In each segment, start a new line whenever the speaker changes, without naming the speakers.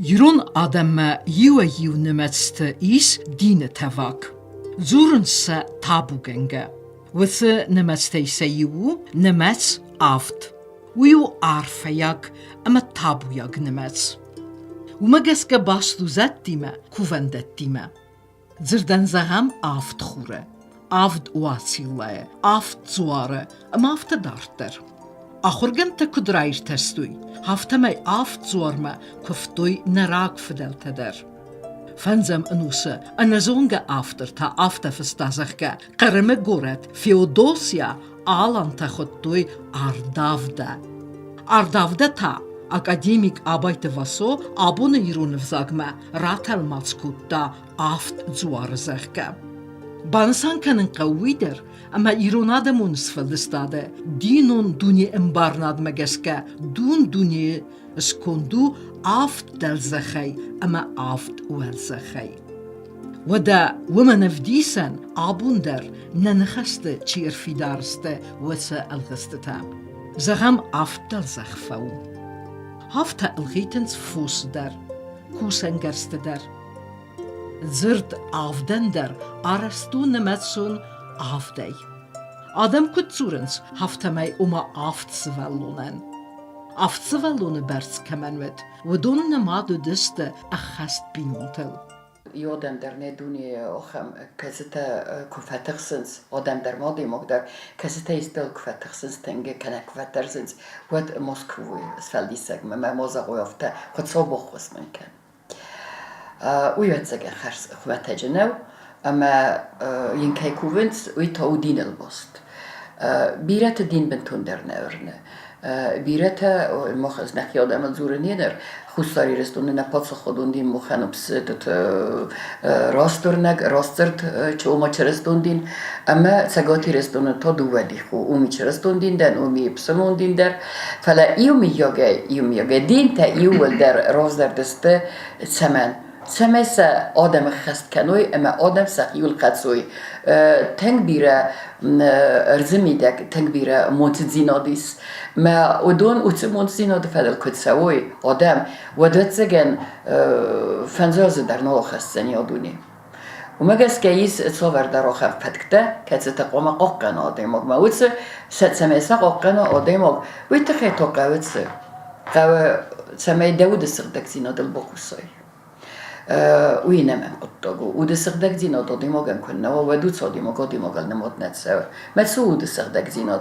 Jron ademme jiwe jiw nemetste is dine tevak. Zurense tabugenge. Withe nemetste ise jiwu nemets aft. Wiu arfejak ama tabujak nemets. Umageske bastu zettime kuvendettime. Zirden zaham aft chure. Aft oasile, aft zuare, ama aft darter. Ахургента кудрайр тестуй, хафтамай афт зуарма, куфтуй нарак фиделтедер. Фанзам ануса, аназонга афтер та афта фестазахка, قرمه گورت فیودوسیا آلان تا خودتوی اردافده. اردافده تا академик абайты васо абуны ирунов загма ратал мацкутта афт зуарзахка. Бансанканın qawwider, ama ironada munisfaldistade, dinon duni embarnad megeske, dun duni skondu aft delzakhay, ama aft welzakhay. Wada women evdisen abunder nanakhaste chirfidarste wasa alghastata. Zagam aft delzakhfau. Hafta alghitens fusder, kusengersteder. Zırt avdender arastu nemetsun avdey. Adam kutzurens haftamay aftsvallunen. Aftsvallune berts kemenvet, ودون نمادو دسته اخست بینونتل.
Yodem der ne duniye oxam kazete kufatırsınız. Odem der modi mogder kazete istel kufatırsınız tenge kana kufatırsınız. Wat Moskvu sfeldisek me moza oyofte kot sobox wasmenken. Uyetsege xers kufatecnev ama yinkay kuvent uyta udinel bost. Biret din bentun der neverne. Biret moch znak yodem zureniner. Хусари рестуне на подсоходундин муханупс ростурнак ростцерт чома черестундин ама цаготи рестуне то дуведи ху уми черестундин ден уми псамундин дер фала иуми йоге дин та иуэл дер роздер десте семен semese adam xest kenoy ama adam saqiul qatsoy teng bira erzimidek teng bira montzinodis ma odon utmonzinod fadel kutsaoy adam wadetsegen fanzoz der no xessen yoduni ومجلس كيس صور دروخة فتكته كتستقوم قاقنا قديمك ما وتس ستسميسا قاقنا قديمك ويتخيتو قاوتس قاو سمي داود السردك زينو دل بوكوساي وينما قطعو ودسردك زينو ديموغن كنا ودو تصديمو ديموغن نموت نتساو ما تسو دسردك زينو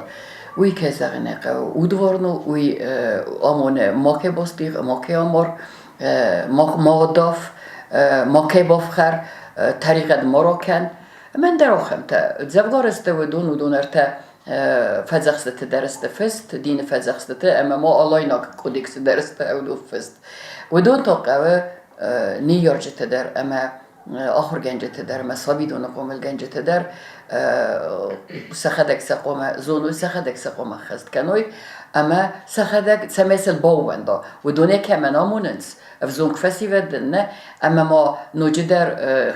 وي كزغنا قاو ودورنو وي امون ماكي بوستيغ ماكي امور مودوف ماكي بوفخر طريقة مروكان من دروخم تا زبغارست ودون ودونرتا فزخست درست فست دين فزخست اما ما الايناك كودكس درست او دو فست ودون توقعه نيويورك تدر اما آخر گنج تدر مسابی دون قوم الگنج تدر سخدك سقوم زونو سخدك سقوم خست کنوی اما سخدك سمسل باوندا ودونه كمان اموننس افزون كفاسي ودن اما ما نوجدر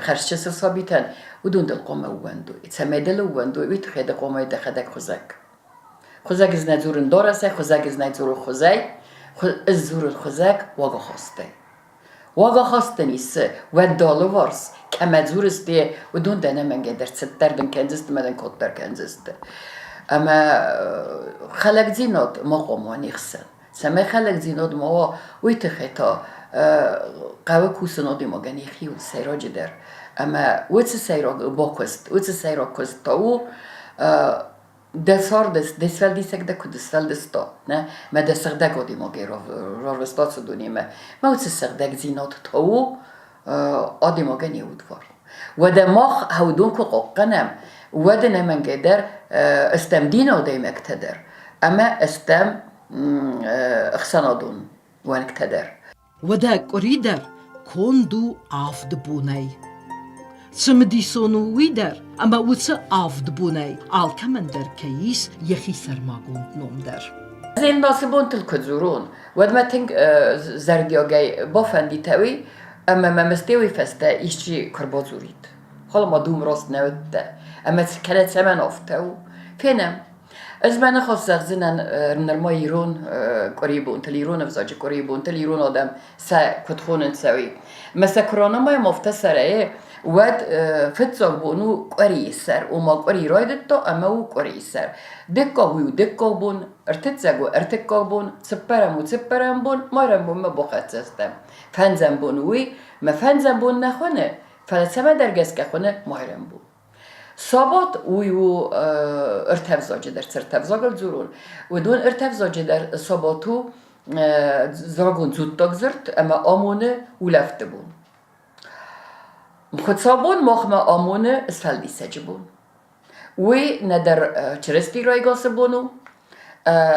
خرشة سابيتن ودون دل قوم وندو اتسمى دل وندو ويتخيد قوم يدخدك خزاك از نزورن دارسه خزاك از نزور خزاي از زور الخزاك واقع خاسته واقع خاسته نیست و دالو وارس کم زورسته و دون دنه من قدر ستر دن کنزست مدن کتر کنزست اما خلق زیناد ما قومانی خسن سمه خلق زیناد ما ویتخیتا قوه کوسنادی ما گنی خیو سیراج در اما وچه سیراج باکست وچه سیراج کست تاو دسار دسفل دیسک دکو دسفل دستا نه ما دسر دکودی ما گیر روستات سدونی ما وچه سردک زیناد تاو آدی ما گنی ودوار و دماغ هودون کو قنم و دنه من قدر استم دین آدی مقتدر اما استم اخسانادون وانقتدر
ودا قريدر كوندو عفد بوني سمدي سونو ويدر اما وتس عفد بوني آل كمندر كيس يخي سرماغون نومدر
زين ناسبون تلكزورون ود ما تنك زرديوغي بافندي تاوي اما ما مستوي فستا ايشي كربازوريد حالا ما دوم راست نوده اما كانت سمن افتاو فينم از من خواست زغزنن نرما ایران قریبون تل ایران افزاج قریبون تل ایران آدم سه کتخونن سوی مثل کرانا ما مفتسره ود فتزاق بونو قری سر و ما قری رایدت تا اما او قری سر دکا ویو دکا بون ارتزاقو ارتکا بون سپرم و سپرم بون مارم بون ما بخط سستم فنزم بون وی ما فنزم بون نخونه فلسفه درگز که خونه مارم بون سابات ویو ارتفزاجه در سرتفزاقل زورون و دون ارتفزاجه در ساباتو زاگون زود تاگزرد اما آمونه ولفته بون خود سابون مخمه آمونه اسفلدی سجه بون وی ندر چرستی رایگاس بونو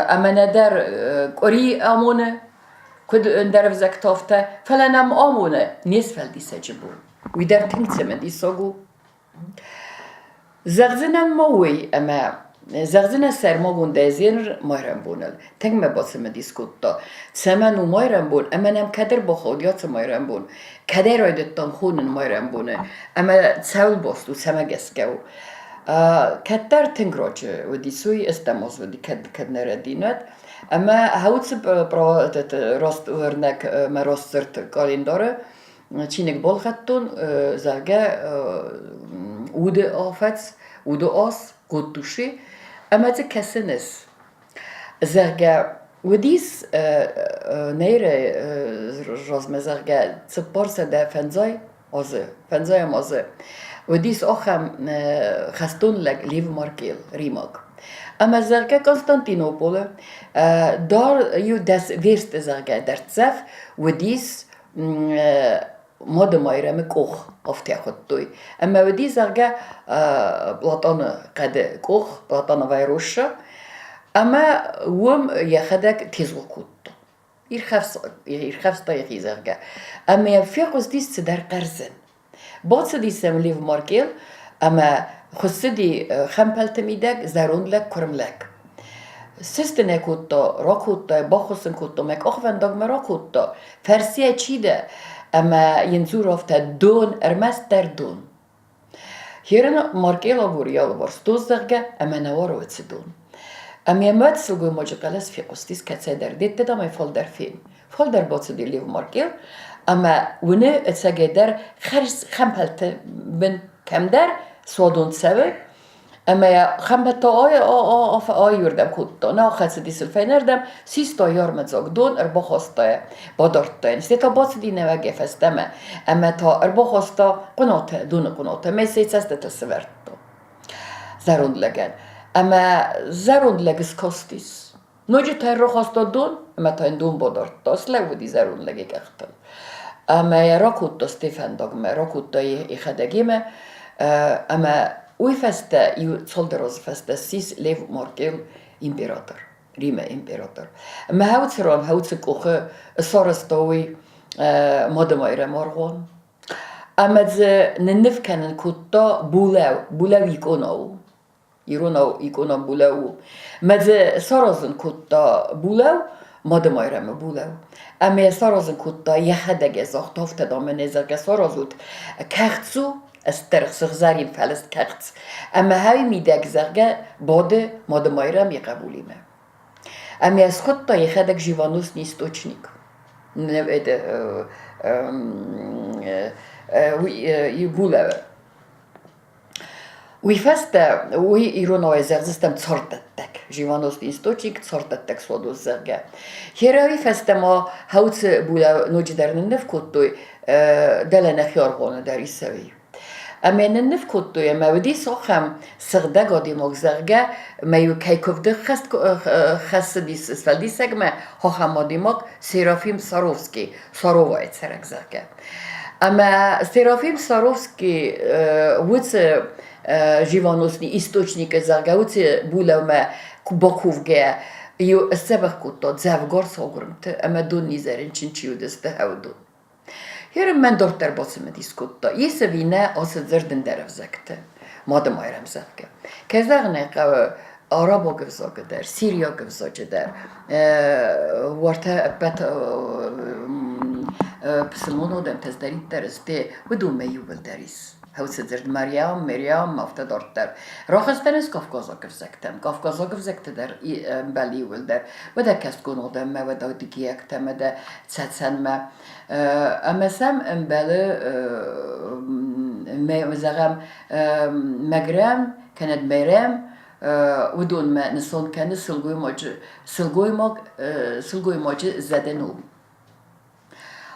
اما ندر قری آمونه کد در فزک تافته فلنم آمونه نیس فلدی سجه بون وی در تنگسه من دیساگو زغزنم ماوی اما زغزن سرماگون دازیر مایرم بونل تنگ مباسم دیسکوتا سمن و مایرم بون اما نم کدر با خودیات مایرم بون کدر رایدتان خونن مایرم بونه اما تسول باستو سمگس گو کتر تنگ راجه و دیسوی استماز و دی کد نردیند اما هاوتس راست ورنک ما راست سرت کالنداره چینک بال خطون زرگه اوده آفت اوده آس گود دوشی اما ده کسنس زرگه و دیس نیره رازمه زرگه سپارسه ده فنزای هم آزه و دیس آخم خستون لگ لیو مارکیل ریماگ اما زرگه کنستانتینوپول دار یو دست ویرست زرگه در تزف و دیس ماده مایرم کوخ آفتی خود توی اما ودی زرگه بلاتان قد کوخ بلاتان ویروشه اما وم یخدک تیزو کود ایر خفص تا یخی زرگه اما یفیقوز دیست در قرزن باید دیستم لیو مارکیل اما خود دی خمپلت میدک زرون لک کرم لک سستنه کود را کود با خستن کود مک آخوان داگ مرا کود فرسیه چیده اما ینزور افته دون ارمست در دون هیرن مارکیلا بوریال ورستوز درگه اما نوارو اتس دون اما یمت سلگوی ماجقلس فی قستیس کتسه در دید تدا ما فال در فین فال در باتس دی لیو مارکیل اما ونه اتساگه در خرس خمپلت بن کم در سوادون سوه اما خمپلت آی یوردم کود نه خلص دیسل فینردم سیستا یارمت زاگ دون اربا خواستا بادارتا نیسته تا باز دی نوگه فستمه اما تا اربا خواستا قناته دون قناته میسی سسته تسورتا زروند لگن اما زروند لگس کاستیس نوجه تا اربا خواستا دون اما تا این دون بادارتا سلو دی زروند لگه کختل اما را کود تا ستیفن داگمه را کود تا ایخدگیمه اما وی فسته یو صلدراز فسته سیس لیو مارکیل امپراتور ریمه امپراتور اما هاوت سران هاوت سکوخه سارستاوی مادم ایره مارغان اما ده ننف کنن کتا بولاو ایکوناو ایکونا بولاو اما ده سارازن کتا بولاو مادم ایره بولاو اما سارازن کتا یخدگه زاخت هفته دامه نزرگه سارازود کختسو استرخ سخزاریم فلست کختس اما هاوی میدک زرگه باده مادم ایره می قبولیمه اما از خود تا یخدک جیوانوس نیست اوچنیک نویده وی بولاوه وی فسته وی ایروناوی زرزستم цортаттак живаност источник цортаттак содус зерге херави фесте ма хауц була ноҷидерн неф коттуй делена хиоргона дар исави امن نف کتوی مودی ساخم سرده گادی مگذرگه میو کیکوفده خست دیس اسفلدی سگمه ها خمادی مگ سرافیم سارووایت سرگزرگه اما سرافیم ساروفسکی وچ جیوانوسنی істочник زرگه وچ بولومه باکوفگه یو سبخ کتا زفگار ساگرمت اما دون نیزرین چینچیو دسته هودون Hierin men dochter basime diskutta. Jese vine ased zerden deref zekte. Madem ayrem zevke. Kezerne qav Araba gevzage der, Siriya gevzage der. Warte bet psilmono dem tezderit deris te vedum meyuvel deris. هوسدرد مريم مافتا دورتر راخستنس كافكازا كفزكتم كافكازا كفزكت در بلي ولدر ودا كستكون ودم ودا دكيك تمدا تساتسن ما اما سم امبالي مزغم مغرم كانت ميرام ودون ما نسون كان سلقوي موج زدنو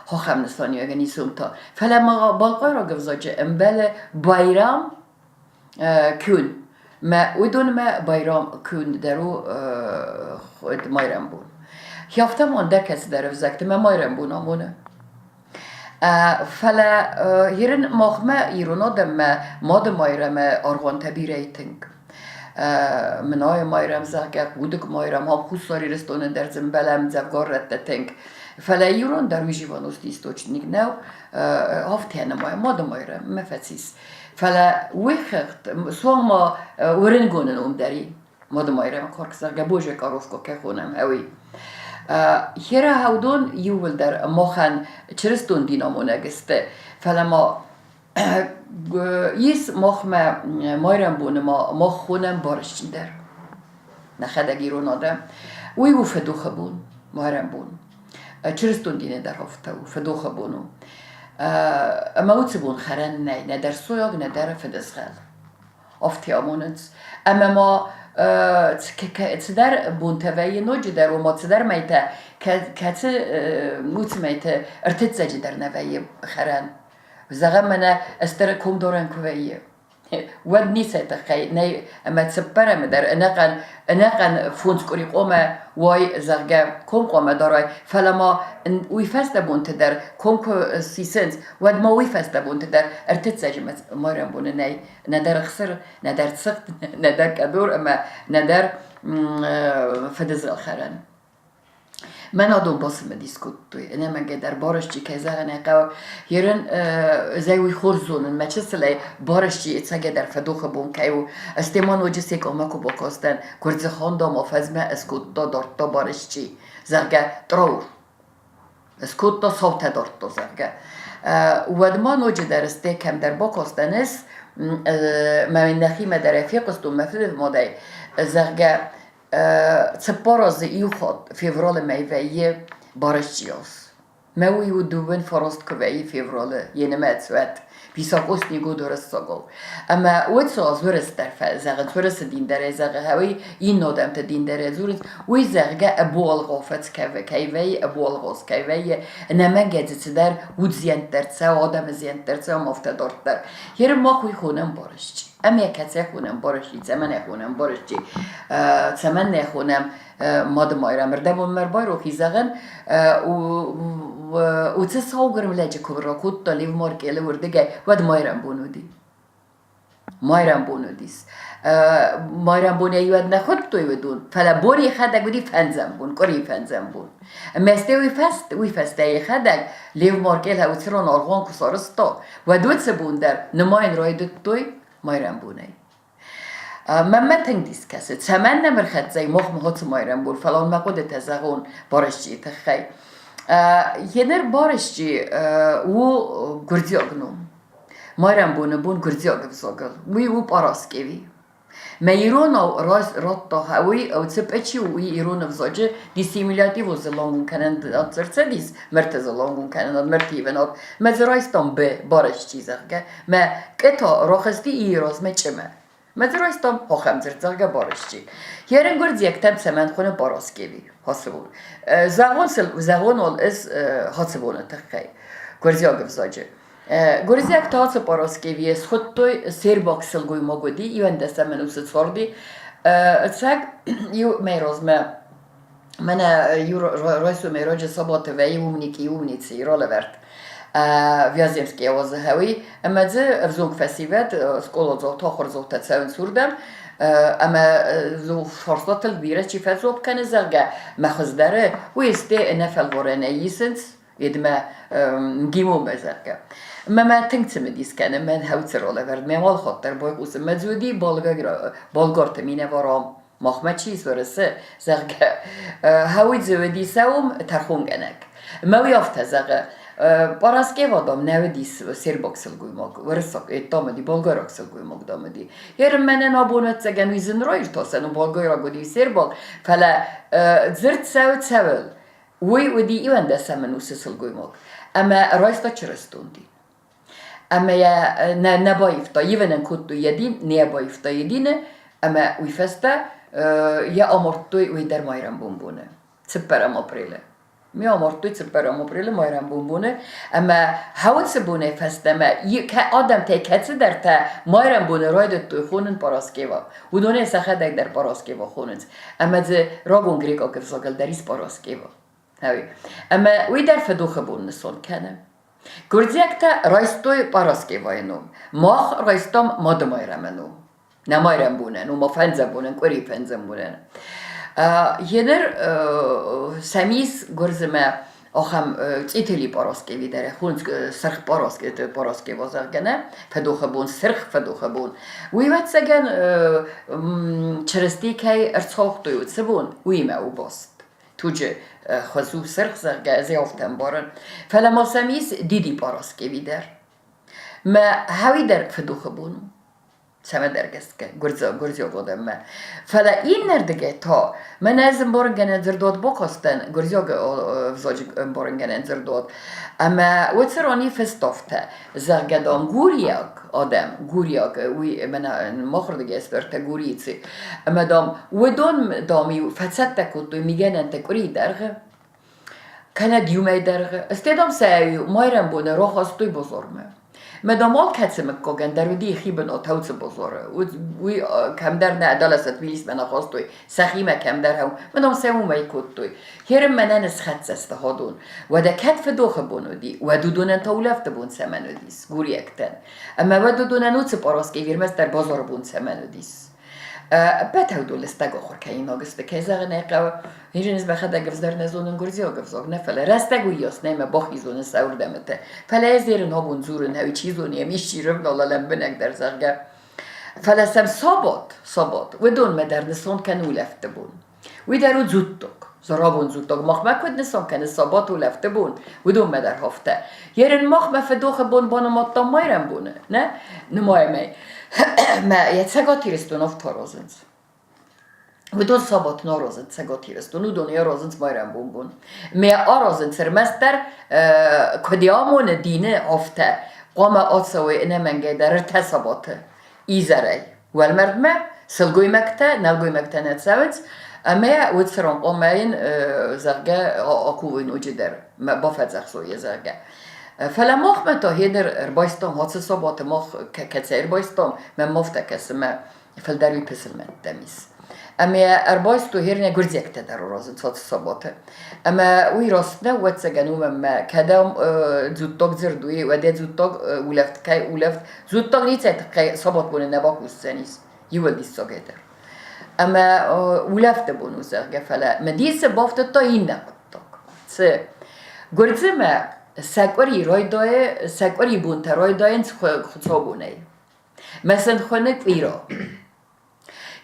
خواهم نستانی اگه نیستم تا فلما بالقای را گفت امبل بایرام کن ما ودون ما بایرام کن درو خود مایرم بون یافتم آن در کسی در افزکت ما مایرم بون آمونه فلا هیرن مخمه ایرونا دم ماد مایرم آرغان تبی ریتنگ منای مایرم زاگه بودک مایرم هم خصوصی رستون در زنبالم زفگار رتتنگ فلا يورون در ويجيفانوس ديستوچنيك ناو هفتينا ما دمايرا ما فاتسيس فلا ويخت سوما ورنغونن داري ما دمايرا ما كوركسر جابوجا كاروفكو كخونم هاوي هيرا هاودون يول در مخن چرستون دينامونا گست فلا ما يس مخ ما مايرم بون ما خونم بارشين در نخدا گيرون آدم ويو فدوخ بون مايرم بون چرستون دینه در هفته و فدوخه بونو اما اوت بون خرن نه در سویاگ نه در فدسخل افتی آمونت اما ما تدر بون توی نوجی در و ما تدر میته کت موت میته ارتد زجی در نوی خرن زغم منه استر کم دارن کویه ود نیست تخی نه اما تسپره مدر انقن فونس کری قومه وای زرگه کم قومه دارای فلما وی فست بونت در کم کو سیسنس ود ما وی فست بونت در ارتد سجی مارم بونه نه در خسر نه در سخت نه در کدور اما نه در فدز آخرن من آدم باسم دیسکوت توی انا من قدر بارش چی که زغنه قو یرن زوی خورزونن ما چه سلی بارش چی اتسا قدر فدوخ بون که و استمان و جسی که اومکو باکاستن کرز خانده مافزمه اسکوت دا دارت دا بارش چی زرگه تراور اسکوت دا صوت دارت دا زرگه ودمان و جدر استه کم در باکاستن اس ما من نخیم در افیق استو مفید ماده زرگه تبارز يوخد فيفرال مايفاية بارشياس ماوي ودوبن فراست كوي فيفرال ينمات سوات بيساقوس نيجو درست ساقو اما واتساز ورست در فزاغن ورست دين در زاغ هاوي ينادم تدين در زورت وي زاغا ابو الغافت كيفي ابو الغاز كيفي انما جدت در ودزيان درتسا وادم زيان درتسا مفتدار در يرم ما خوي خونم بارشي اما کسی خونم بارشی زمان خونم بارشی زمان خونم ماد مایرم مردم مربای رو خیزگن و چه ساوگرم لجه کبرا کود تا لیو مارکیله وردگه ود مایرم بونودی مایرم بونودیس مایرم بونه یود نخود توی ودون فلا بوری خدک بودی فنزم بون کاری فنزم بون مسته وی فسته خدک لیو مارکیل ها وچران آرغان کسارستا و دوت سبون در نماین رای دوت توی مایرم بونه من تنگیز کسی چمن نمرخد زی مخ مهات مایرم بول فلان مقود تزغون بارشجی تخی ینر بارشجی و گردیاگ نوم مایرم بونه بون گردیاگ بزاگل و پاراس کیوی ما ایران او رات تا هوی او تسبچی و ایران بزاجه دی سیمیلاتی و زلانگون کنن دادرسه دیس مرتز زلانگون کنن مرتیبن آب مزرایستان به بارشجی زغه ما کتا راخستی ایراز مچمه مزرایستان هاخم زرزغه بارشجی یارن گرد یکتم سمن خونه باراسکیوی حاسبون زغون ال از حاسبونه تخی گرزیاگ بزاجه گرزیاگ تاس باراسکیوی خود توی سیر باکسل گوی ماگودی ایوان دسته من اوست ساردی اتساق یو میراز من یو رایسو میراج سابات و یومنی سیراله ورد ویازیمسکی آوازه هاوی اما ده افزونگ فسیوت سکولا زو تاخر زو تتساون سوردم اما زو فرصات البيرة چی فزوب کنه زرگه مخز داره و استه نفل وارنه یسنس ادما گیمو بزرگه ما تنگتم دیس کنه من هاوتر روله ورد میوال خاطر بای قوسم مزودی بالگارت مینه وارام مخمه چیز ورسه زرگه هاوی زودی سوم ترخون گنک ما ویافت زرگه Պարասկեվադամ նավդիս սերբոքսել գույմոգ, վրսակ, այդ տամդի բոլգարոքսել գույմոգ դամդի։ Երբ մենեն աբոնեցեգեն ու զնրոյր տոսեն ու բոլգարագոդի սերբոք, ֆալա ձրտ սավել, ու դի իվանդեսամեն ու սսել գույմոգ, ամա ռայստա չրստունդի։ Ամա նաբայիվտա, իվենեն կուտու եդին, նեաբայիվտա եդինը, ամա ուйфеста, я амортуй ու դեր մայրան բումբունը, ծպերամ ապրիլը։ Մի ամարտույ ծպերամ ապրիլը մայրան բումբունը, ամա հաուցը բունը ֆեստեմը, ադամ թե կեցը դեր թե մայրան բունը ռոյդը տույ խունն պարասկեվա, ու դոնե սախադակ դեր պարասկեվա խուննց, ամա ձը ռոգուն գրիկո կվսոգել դերիս պարասկեվա, հավի, ամա ու դեր ֆդուխը բունը սոն կենը, գուրձյակ թե ռայստոյ պարասկեվայնում, մախ ռայստամ մադը մայրամենում, նա մայրան բունեն, ու մոֆենձը բունեն, կուրի ֆենձը բունեն, Եներ սամիս գորզմը ախամ ծիթելի պարոսկեվի դերը խունց սրխ պարոսկե ոզարգենը ֆդուխաբուն սրխ ֆդուխաբուն ուիվացագեն չրստիկայ արցողտույցբուն ուիմա ուբոստ թուջը խզու սրխ զարգազի օֆտեն բորն ֆալամոսամիս դիդի պարոսկեվի դեր մը հավի դեր ֆդուխաբուն Սամեդերգեսկե գուրզո գոդեմը ֆալա իններդգե թո մենազմ բորգենը ձրդոտ բոքոստեն գուրզո վզոջ բորգենը ձրդոտ ամա ուցրոնի ֆեստոֆտը զարգադոն գուրիակ ադեմ գուրիակ ու մենա մոխրդգե սպերտը գուրիցի ամադամ ուդոն դամի ֆացատը կուտու միգենեն տե կուրի դերգը կանադյում է դերգը ստեդամ սայ մայրան բոնը ռոխոստույ բոզորմը Մեդամալ կացը մկոգեն դարուդի խիբն օթաուցը բոզորը ու կամդարնա ադալասը թվիլիս մենախոստույ սախիմը կամդար հում մեդամ սեում է կուտույ հերմ մենան սխացստ հոդուն վադա կատ ֆդոխը բոնուդի վադուդունեն թաուլավտը բուն սեմանուդիս գուրիեկտեն ամա վադուդունեն ուծը պարոսկի վիրմեստար բոզորը բուն սեմանուդիս Բաթաուդու լստագո խորքային ոգստը կեզաղն եկավ հիջինս բախադագ վզդարնազունն գուրզիո գվզող նեֆել ռաստագու յոսնեմը բոխիզունը սաուրդամտը ֆալեզերն հոբուն զուրն հավի չիզունի միշիրով նոլալեմ բնակ դերզարգա ֆալասամ սոբոտ վդուն մեդարնսոն կանուլավտբուն վիդարու զուտտոկ զորաբուն զուտտոկ մախմակոդ նսոն կանը սոբոտ ուլավտբուն վդուն մեդար հոֆտը երեն մախմա ֆդոխը բուն բոնոմոտտո մայրան բունը նե նմոյմե Մա եცაგოთირստუნով თოროზენს. Ვიდონ საბოთ ნოროზენ ცაგოთირստუნ უდონ ეროზენს მაირან ბუმბუნ. მე აროზენს ერმასტარ ქოდიამონ დინე ოფთა. ყომა ოცოვე ნემენგე და რთა საბოთე. იზარაი. ვალმერდმე სილგუიმაკთა ნალგუიმაკთა ნაცავეც მე უცრონ ყომაინ ზარგა აკუვინ უჯდერ. მე ბოფაძახსო ეზარგა. فلا مخ متى هيدر ربايستم هاتس صبات مخ كتير بايستم من مفتكس ما فلداري بسلمت تميس أما ربايستو هيرنا جرزيك تدار رازن صات صبات أما ويراسنا واتسجنوا ما كدام زوتاق زردوي وده زوتاق ولفت كاي ولفت زوتاق نيتة كاي صبات بون النباق والسنيس يولد السجدر أما ولفت بونو زرجة فلا مديس بافت تاين نقطك س جرزما سکوری رویدای سکوری بونت رویداین خطابونه. مثلا خونه کیرا.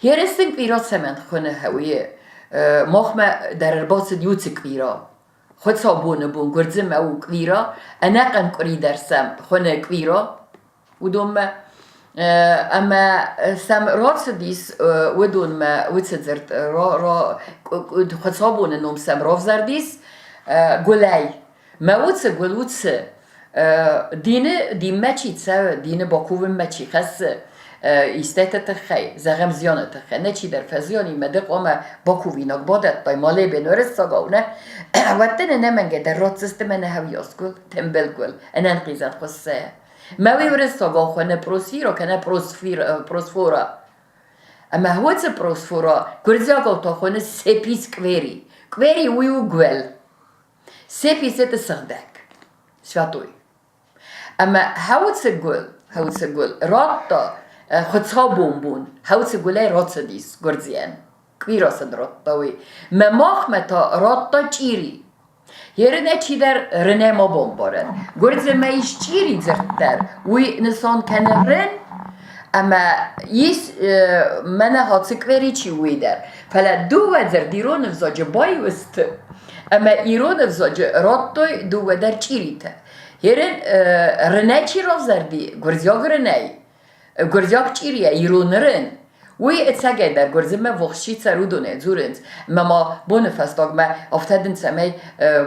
هرستن کیرا سمن خونه هویه. مخم در باس دیوت کیرا. خطابونه بون گرزم او کیرا. أنا کن کری درسم خونه کیرا. ودوم اما سم راست دیس ودون ما وتزرد را خطابونه نم سم راف زردیس گلای. موتس قلوتس دين ماشي تسا دين باكوف ماشي خاص استات تخي زغم زيانة تخي نشي در فزياني مدق اما باكوفينك بادت باي مالي بنورس ساقاونه وقتنا نمنگه در راتسست من هاوي اسكول تنبل قل انا انقيزان خصه ماوي ورس ساقا خونه پروسفيرا كنا پروسفورا اما هوتس پروسفورا كرزاقا تا خونه سپيس كويري ويو قول سيبيسة الصغدك شواتوي أما هاوتسجول راتا خدصا بومبون هاوتسجولاي راتا ديس غرزيان كبيرا صد راتاوي ما مخمتا راتا تشيري يرنا تشيدر رنا ما بومبارن غرزي ما يش تشيري زرتر وي نسان كان رن أما يس منا هاتسكويري تشي ويدر فلا دو وزر ديرون فزاج باي وست أما إيران فزاج راتوي دو ودر چيريته هرن رنه چی رو زردی گرزیاگ رنه گرزیاگ چیریه ایرونرن وی اتساگه در گرزمه وخشی سرودونه زورنز ما بون فستاگ ما افتادن سمی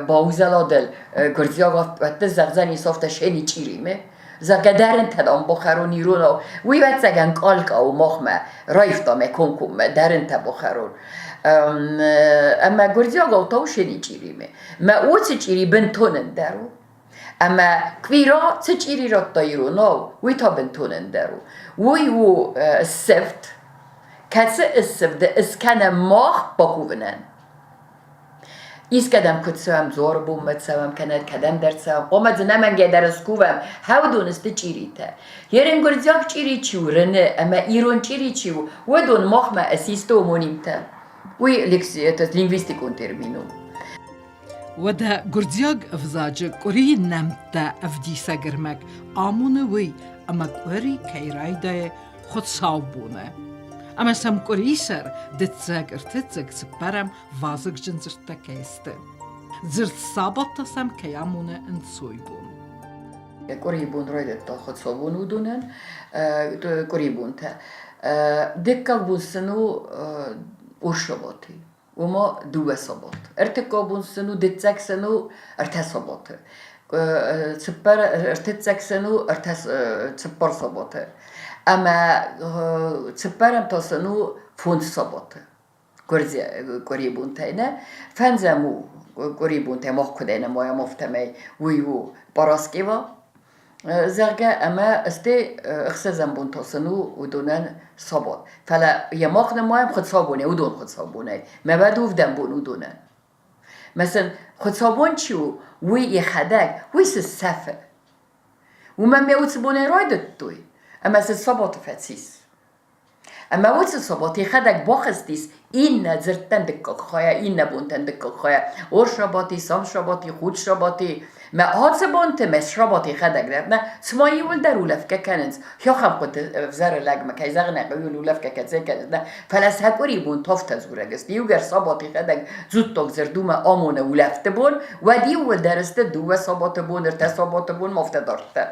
باوزلادل گرزیاگ افت زغزنی سافت شنی چیریمه زگدرن تدام بخرون ایرونو وی اتساگن کالکا و مخمه رایفتا مکونکم درن تبخرون اما گرزیاگ اوتاو شنی چیریمه ما اوت چیری بنتونن درو اما كبيرة تجيري رطيرو نو ويتا بنتونن درو ويو السفت كاتس السفت اسكان ماخ باكوفنن إيس كدام كتسوام زور بوم متسوام كانت كدام درسوام قومت نمن جا درسكوام هاو دونست تجيريتا يرن گرزياك تجيري چيو رنه اما ايرون تجيري چيو ودون ماخ ما اسيستو مونيمتا وي لينغويستيكون ترمينو
ودا گرزیاگ افزاج قری نمتا افدیسا گرمک آمونه وی اما قری کیرایده خود صابونه اما سم قری سر دتزاگ ارتزاگ سپرم وازگ جنزرتا کیسته زرت صابتا سم کیامونه انسوی بون
قريبون رايدة تاخد صابون ودونن قريبون تا دكا بوسنو ورشباتي وما دو صبات ارتكابون سنو دتزاك سنو ارتصابات تسبر ارتزاك سنو تسبر صبات اما تسبرم تا سنو فوند صبات قريبون تاينا فنزمو قريبون تا مخ كدينا مويا مفتمي ويو براسكيوا زرگه اما استی اخسازم بون تاسنو و دونن صابون فلا یماق نمایم خود صابونه و دون خود صابونه ما بعد وفدم بون و دونن مثلا خود صابون چیو وی یخدک وی سفه و من میوت بونه رایدت توی اما صابات فتسیس اما وقت صباتی خدک باخستیس این نزرتن دکک خواهی این نبونتن دکک خواهی اور شباتی سام شباتی خود شباتی ما هات سبونت مس شباتی خدک درد نه سمایی ول در اولف که کننز یا خم قد زر لگ مکی زر نقیول اولف که کسی کننز نه فلس هکوری بون تافت زوره گست دیوگر صباتی خدک زود تاک زردوم آمونه اولفت بون و دیو درست دو صبات بون ارتصابات بون مفت دارتر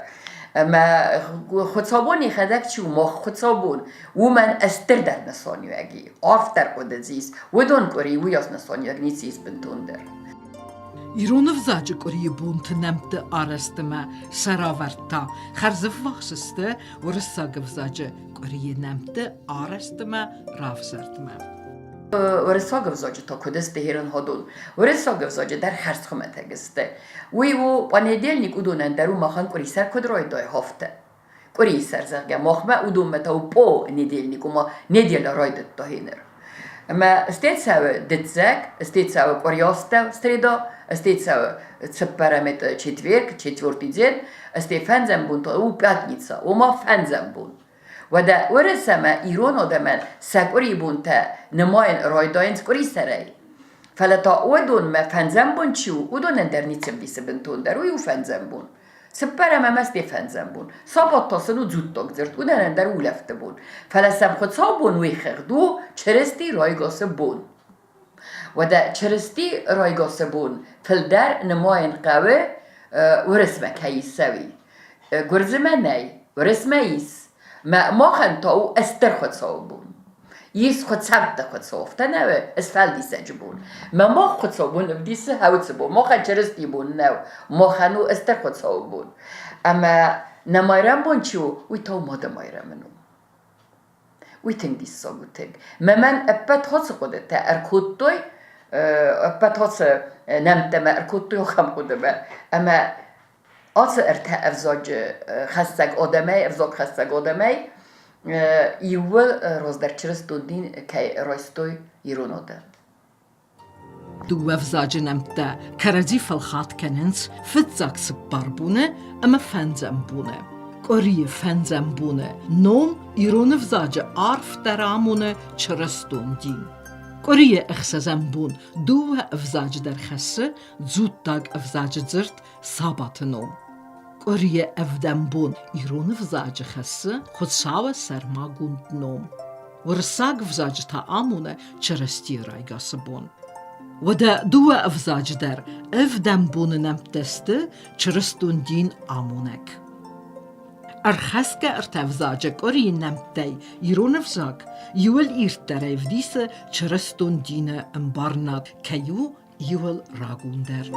ما خود صابونی خدک چیو ما خود صابون و من استر در نسانیو اگی آفتر قد زیست و دون کری و یاس نسانیو اگنی سیز بنتون در
ایرون افزاج قری بونت نمت آرستما سراورتا خرزف وخسسته و رساگ افزاج قری نمت آرستما رافزردما
ورساگ افزاج تا کدست هیرن هادون ورساگ افزاج در خرز خمت اگسته وی و پانیدیل نیکودونن درو مخان کری سر کد رای دای هفته کری سر زرگه مخمه اودون متا و پا نیدیل نیکو ما نیدیل رای دت تا هینر اما استید سو دتزاگ استید سو کریاسته استریدا استید سو سپرمت четвертый день استید فنزم بون تا او пятница و ما فنزم بون و دا ورسما ایران آدمان سکوری بون تا نماین رایداین سکوری سرای فلتا او دون ما فنزم بون چیو او دون اندر نیچم بیسه بنتون در او فنزم بون سپرم هم استی فنزم بون سابات تاسنو زود تاک زرد او دن اندر او لفته بون فلسم خود سابون وی خردو چرستی رایگاس بون و دا چرستی رایگاس بون فلدر نماین قوه ورسمه کهی سوی گرزمه نی ورسمه ایس ما خن تا او استر خود صاحب بون یس خود سبت خود صافته نو اسفل دیسه جبون ما خود صاحب بون دیسه هاوت بون ما خن چرستی بون نو ما خنو استر خود صاحب بون اما نمایرم بون چیو وی تا ماده مایرم منو وی تنگ دیسه گوتنگ من اپت هاس خودت تا ارکود توی اپت هاس نمتم ارکود توی خم خودم اما آس ارته افزاج خستگ آدمه افزاج خستگ آدمه ایول راز در چرستودین که رایستوی ایران آده
دو افزاج نمتا کرزی فلخات کننس فتزاک سپار بونه اما فنزم بونه قری فنزم بونه نوم ایران افزاج عرف درامونه چرستوندین قری اخسازم بون دو افزاج در خسه زود تاگ افزاج زرت سابات نوم قری افدم بون ایرون افزاج خسه خود ساوه سرما گوند نوم ورساگ افزاج تا آمونه چرستی رایگاس بون ودا دو افزاج در اف دم بوننم دسته چرستون دین آمونک. ارخسك ارتفزاجك أوري نمتي يرونفزاك يول إيرتر إفديس چرستون دين امبارنات كيو يول راغوندر.